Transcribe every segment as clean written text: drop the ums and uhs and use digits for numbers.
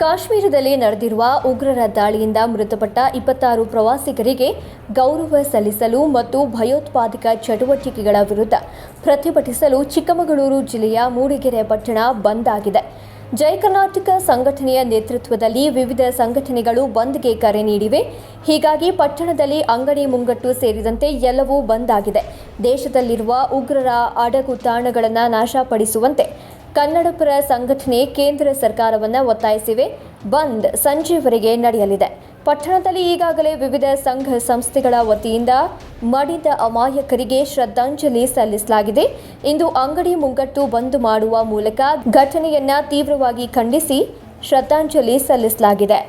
ಕಾಶ್ಮೀರದಲ್ಲಿ ನಡೆದಿರುವ ಉಗ್ರರ ದಾಳಿಯಿಂದ ಮೃತಪಟ್ಟ 26 ಪ್ರವಾಸಿಗರಿಗೆ ಗೌರವ ಸಲ್ಲಿಸಲು ಮತ್ತು ಭಯೋತ್ಪಾದಕ ಚಟುವಟಿಕೆಗಳ ವಿರುದ್ಧ ಪ್ರತಿಭಟಿಸಲು ಚಿಕ್ಕಮಗಳೂರು ಜಿಲ್ಲೆಯ ಮೂಡಿಗೆರೆ ಪಟ್ಟಣ ಬಂದ್ ಆಗಿದೆ. ಜೈ ಕರ್ನಾಟಕ ಸಂಘಟನೆಯ ನೇತೃತ್ವದಲ್ಲಿ ವಿವಿಧ ಸಂಘಟನೆಗಳು ಬಂದ್ಗೆ ಕರೆ ನೀಡಿವೆ. ಹೀಗಾಗಿ ಪಟ್ಟಣದಲ್ಲಿ ಅಂಗಡಿ ಮುಂಗಟ್ಟು ಸೇರಿದಂತೆ ಎಲ್ಲವೂ ಬಂದ್ ಆಗಿದೆ. ದೇಶದಲ್ಲಿರುವ ಉಗ್ರರ ಅಡಗುತಾಣಗಳನ್ನು ನಾಶಪಡಿಸುವಂತೆ ಕನ್ನಡಪರ ಸಂಘಟನೆ ಕೇಂದ್ರ ಸರ್ಕಾರವನ್ನು ಒತ್ತಾಯಿಸಿವೆ. ಬಂದ್ ಸಂಜೆವರೆಗೆ ನಡೆಯಲಿದೆ. ಪಟ್ಟಣದಲ್ಲಿ ಈಗಾಗಲೇ ವಿವಿಧ ಸಂಘ ಸಂಸ್ಥೆಗಳ ವತಿಯಿಂದ ಮಡಿದ ಅಮಾಯಕರಿಗೆ ಶ್ರದ್ಧಾಂಜಲಿ ಸಲ್ಲಿಸಲಾಗಿದೆ. ಇಂದು ಅಂಗಡಿ ಮುಂಗಟ್ಟು ಬಂದ್ ಮಾಡುವ ಮೂಲಕ ಘಟನೆಯನ್ನ ತೀವ್ರವಾಗಿ ಖಂಡಿಸಿ ಶ್ರದ್ಧಾಂಜಲಿ ಸಲ್ಲಿಸಲಾಗಿದೆ.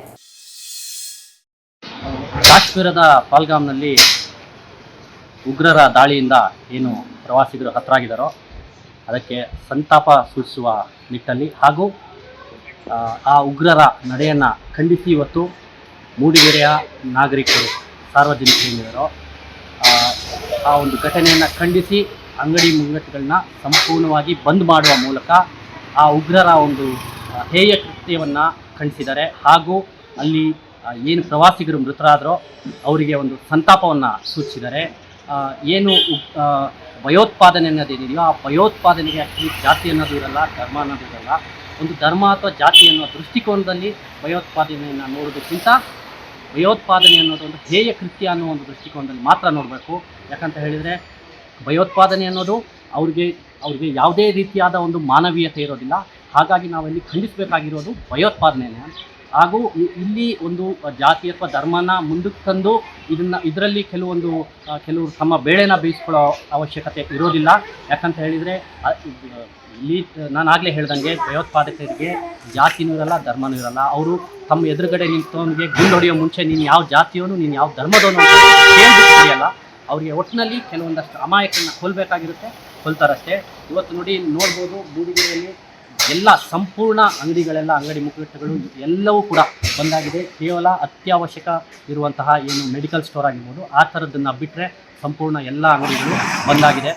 ಕಾಶ್ಮೀರದ ಪಾಲ್ಗಾಮ್ನಲ್ಲಿ ಉಗ್ರರ ದಾಳಿಯಿಂದ ಏನು ಪ್ರವಾಸಿಗರು ಹತರಾಗಿದ್ದಾರೋ ಅದಕ್ಕೆ ಸಂತಾಪ ಸೂಚಿಸುವ ನಿಟ್ಟಲ್ಲಿ ಹಾಗೂ ಆ ಉಗ್ರರ ನಡೆಯನ್ನು ಖಂಡಿಸಿ ಇವತ್ತು ಮೂಡಿಗೆರೆಯ ನಾಗರಿಕರು ಸಾರ್ವಜನಿಕರು ಏನಿದ್ದಾರೋ ಆ ಒಂದು ಘಟನೆಯನ್ನು ಖಂಡಿಸಿ ಅಂಗಡಿ ಮುಂಗಟ್ಟುಗಳನ್ನ ಸಂಪೂರ್ಣವಾಗಿ ಬಂದ್ ಮಾಡುವ ಮೂಲಕ ಆ ಉಗ್ರರ ಒಂದು ಹೇಯ ಕೃತ್ಯವನ್ನು ಖಂಡಿಸಿದ್ದಾರೆ. ಹಾಗೂ ಅಲ್ಲಿ ಏನು ಪ್ರವಾಸಿಗರು ಮೃತರಾದರೋ ಅವರಿಗೆ ಒಂದು ಸಂತಾಪವನ್ನು ಸೂಚಿಸಿದ್ದಾರೆ. ಏನು ಭಯೋತ್ಪಾದನೆ ಅನ್ನೋದೇನಿದೆಯೋ ಆ ಭಯೋತ್ಪಾದನೆಗೆ ಆ್ಯಕ್ಚುಲಿ ಜಾತಿ ಅನ್ನೋದು ಇರಲ್ಲ, ಧರ್ಮ ಅನ್ನೋದು ಇರಲ್ಲ. ಒಂದು ಧರ್ಮ ಅಥವಾ ಜಾತಿ ಅನ್ನೋ ದೃಷ್ಟಿಕೋನದಲ್ಲಿ ಭಯೋತ್ಪಾದನೆಯನ್ನು ನೋಡೋದಕ್ಕಿಂತ ಭಯೋತ್ಪಾದನೆ ಅನ್ನೋದು ಒಂದು ಹೇಯ ಕೃತ್ಯ ಅನ್ನೋ ಒಂದು ದೃಷ್ಟಿಕೋನದಲ್ಲಿ ಮಾತ್ರ ನೋಡಬೇಕು. ಯಾಕಂತ ಹೇಳಿದರೆ ಭಯೋತ್ಪಾದನೆ ಅನ್ನೋದು ಅವ್ರಿಗೆ ಯಾವುದೇ ರೀತಿಯಾದ ಒಂದು ಮಾನವೀಯತೆ ಇರೋದಿಲ್ಲ. ಹಾಗಾಗಿ ನಾವಿಲ್ಲಿ ಖಂಡಿಸಬೇಕಾಗಿರೋದು ಭಯೋತ್ಪಾದನೆಯನ್ನು. ಹಾಗೂ ಇಲ್ಲಿ ಒಂದು ಜಾತಿ ಅಥವಾ ಧರ್ಮನ ಮುಂದಕ್ಕೆ ತಂದು ಇದರಲ್ಲಿ ಕೆಲವರು ತಮ್ಮ ಬೇಳೆನ ಬೇಯಿಸ್ಕೊಳ್ಳೋ ಅವಶ್ಯಕತೆ ಇರೋದಿಲ್ಲ. ಯಾಕಂತ ಹೇಳಿದರೆ ಇಲ್ಲಿ ನಾನು ಆಗಲೇ ಹೇಳ್ದಂಗೆ ಭಯೋತ್ಪಾದಕರಿಗೆ ಜಾತಿನೂ ಇರಲ್ಲ, ಧರ್ಮನೂ ಇರಲ್ಲ. ಅವರು ತಮ್ಮ ಎದುರುಗಡೆ ನಿಂತವನಿಗೆ ಗುಂಡು ಹೊಡೆಯೋ ಮುಂಚೆ ನೀನು ಯಾವ ಜಾತಿಯವನು, ನೀನು ಯಾವ ಧರ್ಮದವನು ಅಂತ ಕೇಳಿಬಿಟ್ಟಿದೆಯಲ್ಲ, ಅವರಿಗೆ ಒಟ್ಟಿನಲ್ಲಿ ಕೆಲವೊಂದಷ್ಟು ಅಮಾಯಕರನ್ನ ಕೊಲ್ಲಬೇಕಾಗಿರುತ್ತೆ, ಕೊಲ್ತಾರಷ್ಟೇ. ಇವತ್ತು ನೋಡ್ಬೋದು ಮೂಡಿಗೆರೆಯಲ್ಲಿ ಎಲ್ಲ ಸಂಪೂರ್ಣ ಅಂಗಡಿ ಮುಂಗಟ್ಟುಗಳು ಎಲ್ಲವೂ ಕೂಡ ಬಂದಾಗಿದೆ. ಕೇವಲ ಅತ್ಯವಶ್ಯಕ ಇರುವಂತಹ ಏನು ಮೆಡಿಕಲ್ ಸ್ಟೋರ್ ಆಗಿರ್ಬೋದು ಆ ಥರದ್ದನ್ನು ಬಿಟ್ಟರೆ ಸಂಪೂರ್ಣ ಎಲ್ಲ ಅಂಗಡಿಗಳು ಬಂದಾಗಿದೆ.